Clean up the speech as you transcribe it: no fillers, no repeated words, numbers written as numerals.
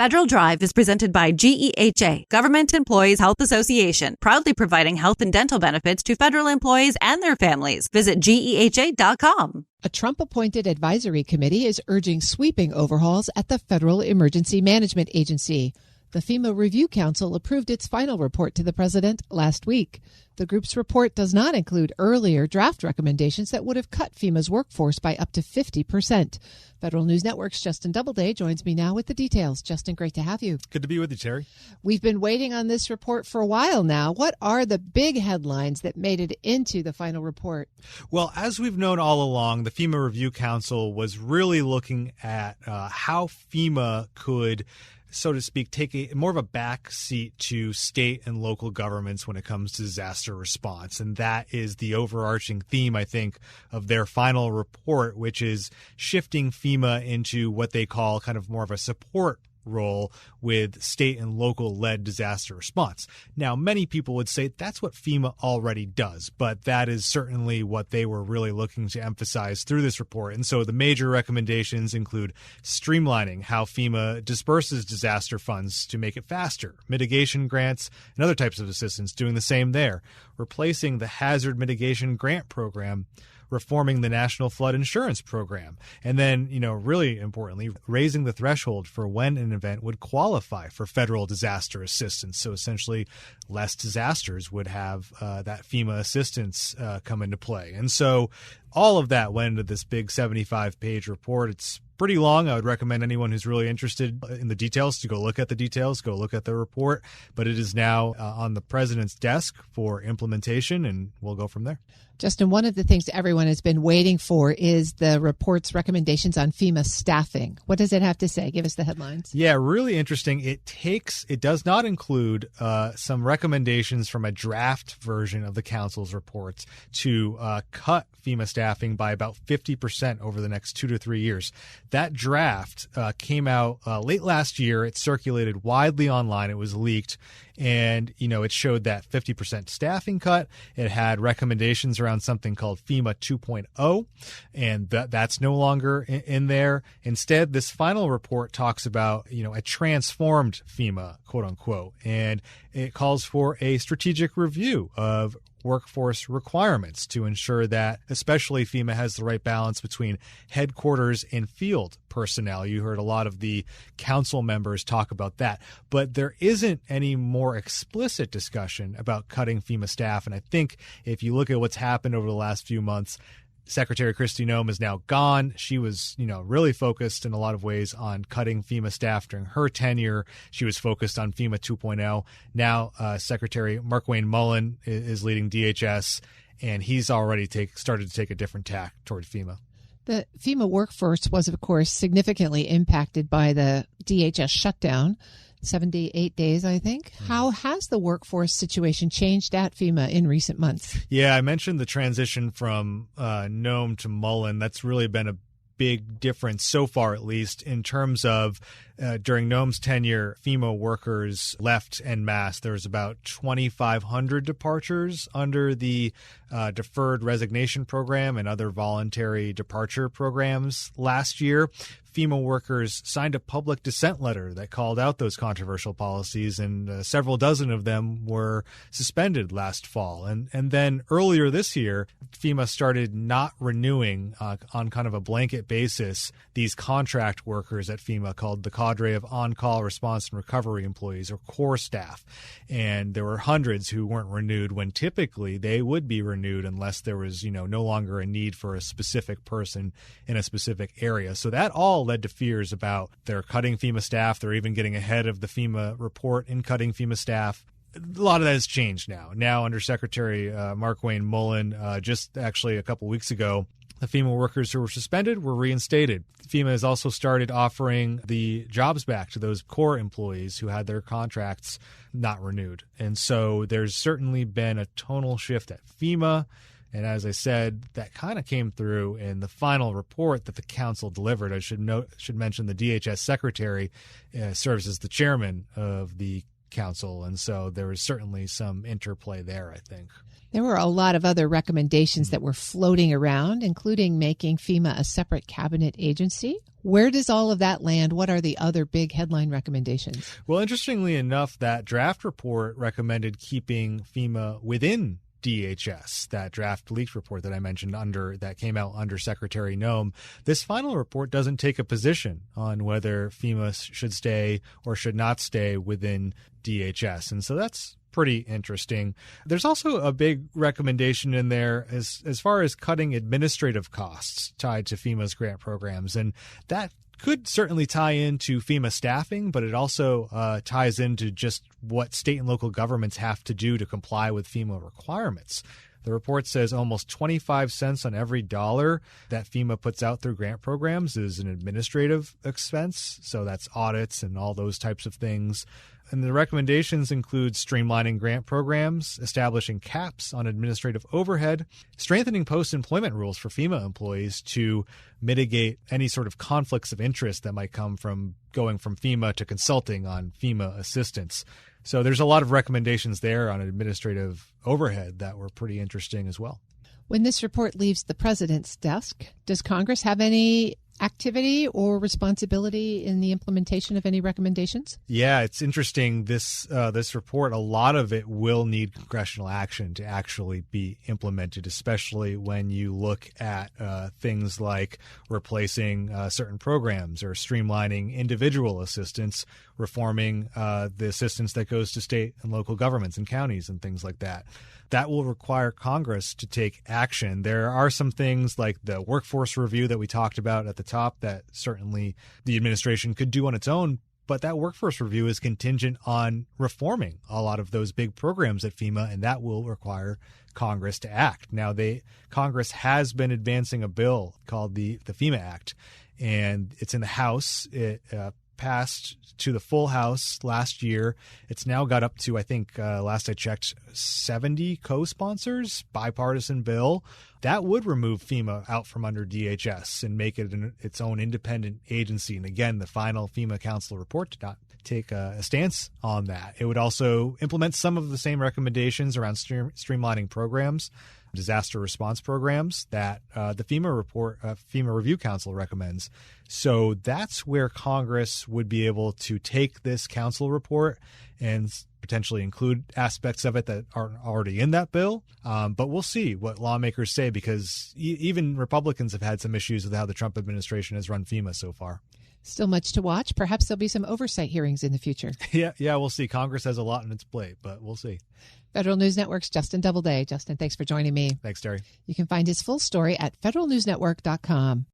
Federal Drive is presented by GEHA, Government Employees Health Association, proudly providing health and dental benefits to federal employees and their families. Visit GEHA.com. A Trump-appointed advisory committee is urging sweeping overhauls at the Federal Emergency Management Agency. The FEMA Review Council approved its final report to the president last week. The group's report does not include earlier draft recommendations that would have cut FEMA's workforce by up to 50%. Federal News Network's Justin Doubleday joins me now with the details. Justin, great to have you. Good to be with you, Terry. We've been waiting on this report for a while now. What are the big headlines that made it into the final report? Well, as we've known all along, the FEMA Review Council was really looking at how FEMA could, so to speak, take more of a back seat to state and local governments when it comes to disaster response. And that is the overarching theme, I think, of their final report, which is shifting FEMA into what they call kind of more of a support role with state and local led disaster response. Now, many people would say that's what FEMA already does, but that is certainly what they were really looking to emphasize through this report. And so the major recommendations include streamlining how FEMA disperses disaster funds to make it faster, mitigation grants and other types of assistance doing the same there, replacing the hazard mitigation grant program, reforming the National Flood Insurance Program, and then, really importantly, raising the threshold for when an event would qualify for federal disaster assistance. So essentially, less disasters would have that FEMA assistance come into play. And so all of that went into this big 75-page report. It's pretty long. I would recommend anyone who's really interested in the details to go look at the details, go look at the report. But it is now on the president's desk for implementation, and we'll go from there. Justin, one of the things everyone has been waiting for is the report's recommendations on FEMA staffing. What does it have to say? Give us the headlines. Yeah, really interesting. It does not include some recommendations from a draft version of the council's reports to cut FEMA staffing by about 50% over the next 2 to 3 years. That draft came out late last year. It circulated widely online. It was leaked. And, it showed that 50% staffing cut. It had recommendations around something called FEMA 2.0, and that's no longer in there. Instead, this final report talks about, a transformed FEMA, quote unquote, and it calls for a strategic review of workforce requirements to ensure that especially FEMA has the right balance between headquarters and field personnel. You heard a lot of the council members talk about that, but there isn't any more explicit discussion about cutting FEMA staff. And I think if you look at what's happened over the last few months, Secretary Kristi Noem is now gone. She was, really focused in a lot of ways on cutting FEMA staff during her tenure. She was focused on FEMA 2.0. Now, Secretary Markwayne Mullin is leading DHS, and he's already started to take a different tack toward FEMA. The FEMA workforce was, of course, significantly impacted by the DHS shutdown. 78 days, I think. How has the workforce situation changed at FEMA in recent months? Yeah, I mentioned the transition from Noem to Mullin. That's really been a big difference so far, at least, in terms of during Noem's tenure, FEMA workers left en masse. There was about 2,500 departures under the deferred resignation program and other voluntary departure programs last year. FEMA workers signed a public dissent letter that called out those controversial policies, and several dozen of them were suspended last fall. And then earlier this year, FEMA started not renewing on kind of a blanket basis these contract workers at FEMA called the cadre of on-call response and recovery employees, or core staff. And there were hundreds who weren't renewed when typically they would be renewed unless there was, no longer a need for a specific person in a specific area. So that all led to fears about they're cutting FEMA staff. They're even getting ahead of the FEMA report in cutting FEMA staff. A lot of that has changed now. Now, under Secretary Markwayne Mullin, just actually a couple weeks ago, the FEMA workers who were suspended were reinstated. FEMA has also started offering the jobs back to those core employees who had their contracts not renewed. And so there's certainly been a tonal shift at FEMA. And as I said, that kind of came through in the final report that the council delivered. I should mention the DHS secretary serves as the chairman of the Council. And so there was certainly some interplay there, I think. There were a lot of other recommendations that were floating around, including making FEMA a separate cabinet agency. Where does all of that land? What are the other big headline recommendations? Well, interestingly enough, that draft report recommended keeping FEMA within DHS, that draft leaked report that I mentioned that came out under Secretary Noem. This final report doesn't take a position on whether FEMA should stay or should not stay within DHS. And so that's pretty interesting. There's also a big recommendation in there as far as cutting administrative costs tied to FEMA's grant programs. And that could certainly tie into FEMA staffing, but it also ties into just what state and local governments have to do to comply with FEMA requirements. The report says almost 25 cents on every dollar that FEMA puts out through grant programs is an administrative expense. So that's audits and all those types of things. And the recommendations include streamlining grant programs, establishing caps on administrative overhead, strengthening post-employment rules for FEMA employees to mitigate any sort of conflicts of interest that might come from going from FEMA to consulting on FEMA assistance. So there's a lot of recommendations there on administrative overhead that were pretty interesting as well. When this report leaves the president's desk, does Congress have any activity or responsibility in the implementation of any recommendations? Yeah, it's interesting. This report, a lot of it will need congressional action to actually be implemented, especially when you look at things like replacing certain programs or streamlining individual assistance, reforming the assistance that goes to state and local governments and counties and things like that. That will require Congress to take action. There are some things like the workforce review that we talked about at the top that certainly the administration could do on its own, but that workforce review is contingent on reforming a lot of those big programs at FEMA, and that will require Congress to act. Now, Congress has been advancing a bill called the FEMA Act, and it's in the House. It passed to the full House last year. It's now got up to, I think, last I checked, 70 co-sponsors, bipartisan bill. That would remove FEMA out from under DHS and make it its own independent agency. And again, the final FEMA Council report did not take a stance on that. It would also implement some of the same recommendations around streamlining programs, disaster response programs that the FEMA Review Council recommends. So that's where Congress would be able to take this council report and potentially include aspects of it that aren't already in that bill. But we'll see what lawmakers say, because even Republicans have had some issues with how the Trump administration has run FEMA so far. Still much to watch. Perhaps there'll be some oversight hearings in the future. Yeah, we'll see. Congress has a lot on its plate, but we'll see. Federal News Network's Justin Doubleday. Justin, thanks for joining me. Thanks, Terry. You can find his full story at federalnewsnetwork.com.